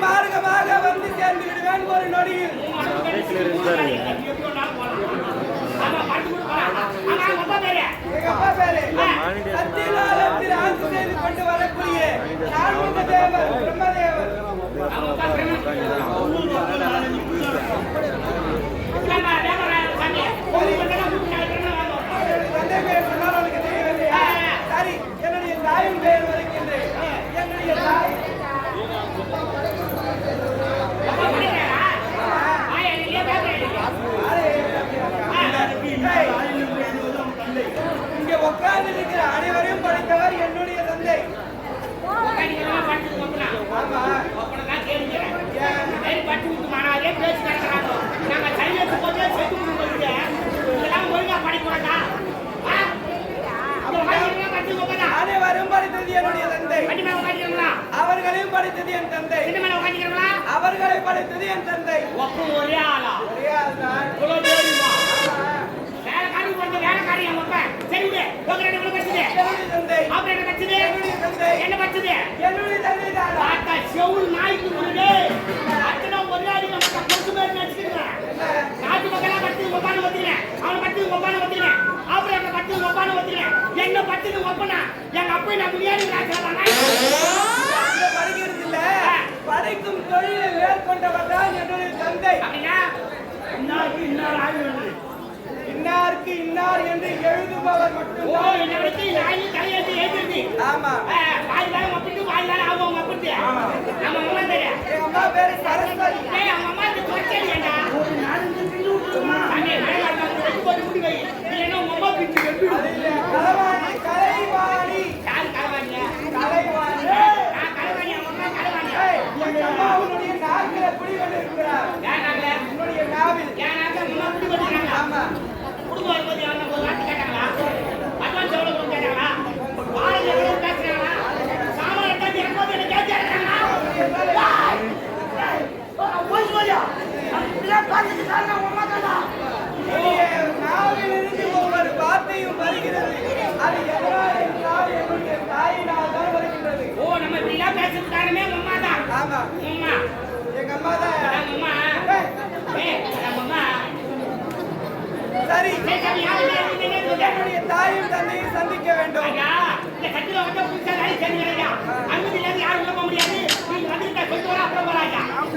மார்க்கமாக வந்து சேர்ந்து விடுவேன் ஒரு நொடியில். சத்தியநாதத்தில் ஆட்சி செய்து கொண்டு வரக்கூடிய தேவர் பிரம்மதேவர் தந்தை பெயர் சொன்னால் அவனுக்கு தெரியவில்லை. சரி, என்னுடைய தாயின் பெயர் வருகின்றேன். என்னுடைய தாய் இங்கே உட்கார்ந்து இருக்கிற அனைவரையும் படைத்தவர் என்னுடைய தந்தை. அனைவரும் படைத்தது என்னுடைய தந்தை. அவர்களையும் படைத்தது என் தந்தை. அவர்களை படைத்தது என் தந்தை. ஒரே ஆள் தான். படைக்கும் தொழிலை மேற்கொண்டவர் தான் என்னுடைய தந்தை. இன்னாருக்கு இன்னார் என்று எழுதுபவர் மட்டும்தான். ஆமா, எங்க அம்மா பேரு சரஸ்வதி. கலைவாணி. எங்க அம்மா உன்னுடைய நாக்கில குடி கொண்டு இருக்கிறார். உன்னுடைய நாவில். ஆமா, நாவிலிருந்து ஒவ்வொரு வார்த்தையும் வருகிறது. அது எதனால் என்றால் என்னுடைய தாயினால் தான் வருகின்றது. ஆமா, எங்க அம்மா தான். சரி, என்னுடைய தாயும் தந்தையும் சந்திக்க வேண்டும்.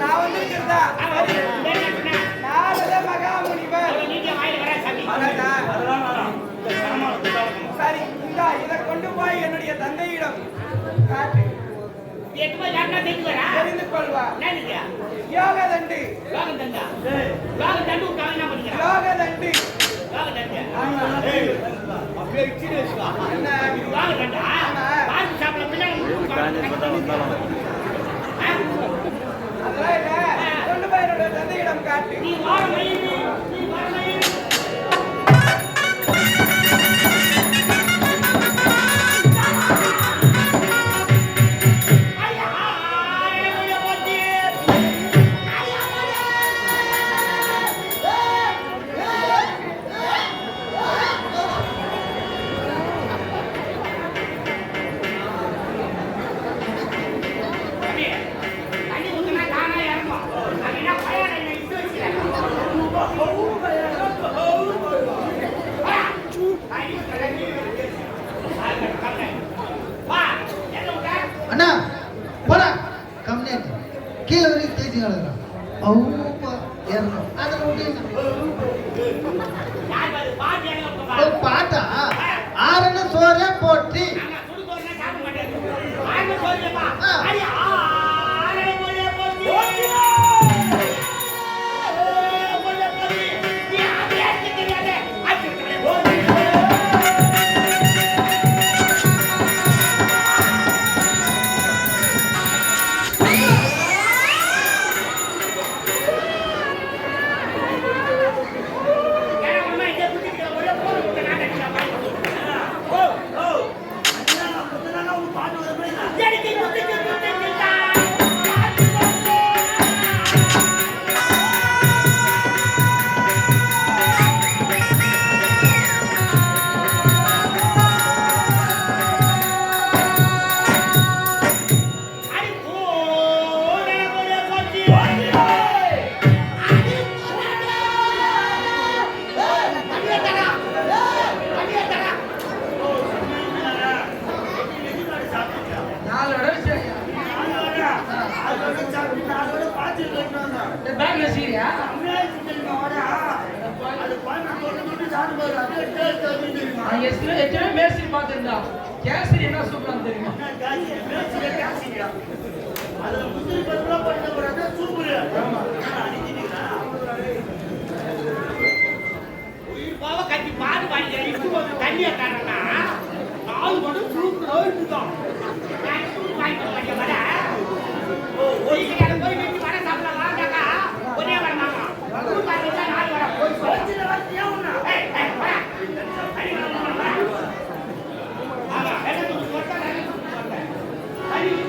நான் வந்திருக்கிறதா? நாரத மகாமுனிவர். சரி, இதை கொண்டு போய் என்னுடைய தந்தையிடம் காட்டு. தெரிந்து கொள்வா. யோகதண்டு. யோகதண்டு. அதெல்லாம் இல்ல, கொண்டு போய் என்னுடைய தந்தையிடம் காட்டு. Oh, அண்ணா போடா கம்மியா கீழே வரைக்கும் தேய்ச்சி கிடக்குறான் அவ்வளோ ஏறணும் அதில் விட்டு பாட்டா ஆறுன்னு சோறே போட்டு கேசரி என்ன சூப்பராக தெரியுமா? கட்டி பாடு வாங்கி தண்ணியை தரனா நாலு மட்டும் சூப்பராக இருக்குதான். போய் வீட்டு வர சாப்பிடலாம் வாங்கக்கா ஒரே வரமாங்க நாலு வர போய் தண்ணி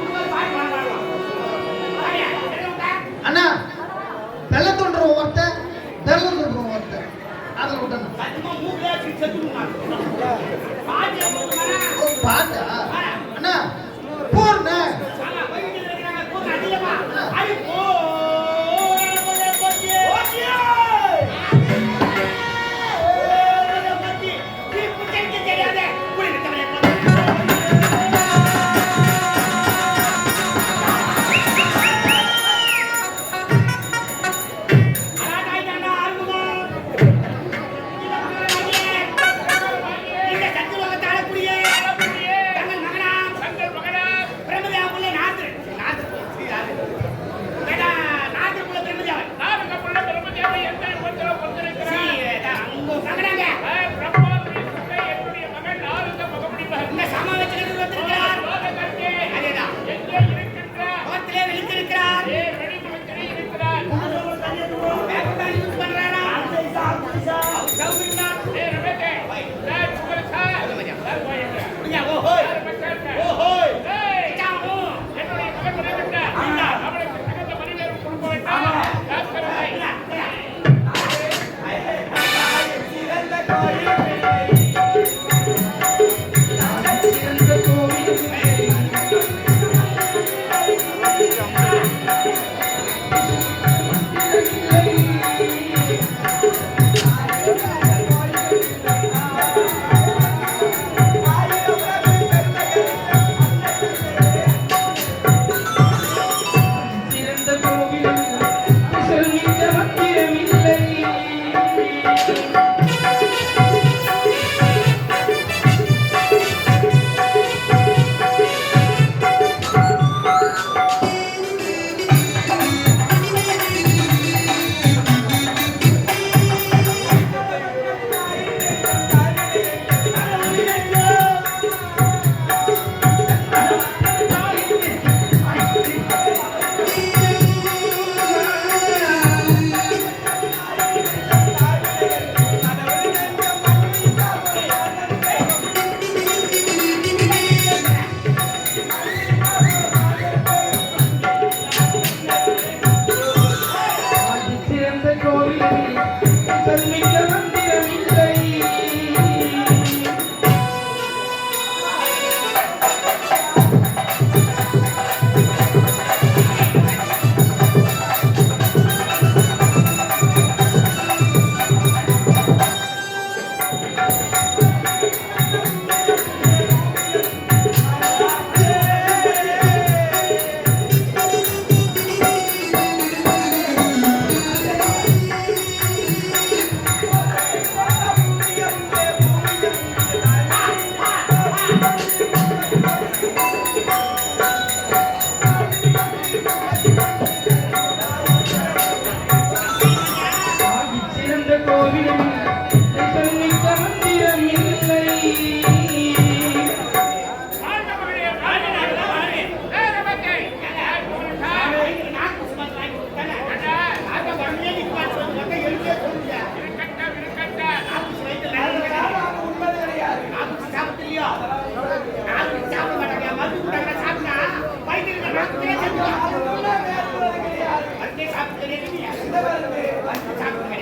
எந்த மருந்து?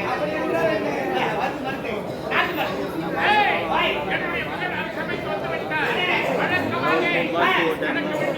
அப்படி என்றால் என்ன? நாட்டு மருந்து. ஏய், என்னுடைய மகன் அரசமைக்கு வந்து விட்டார். வணக்கமாக எனக்கு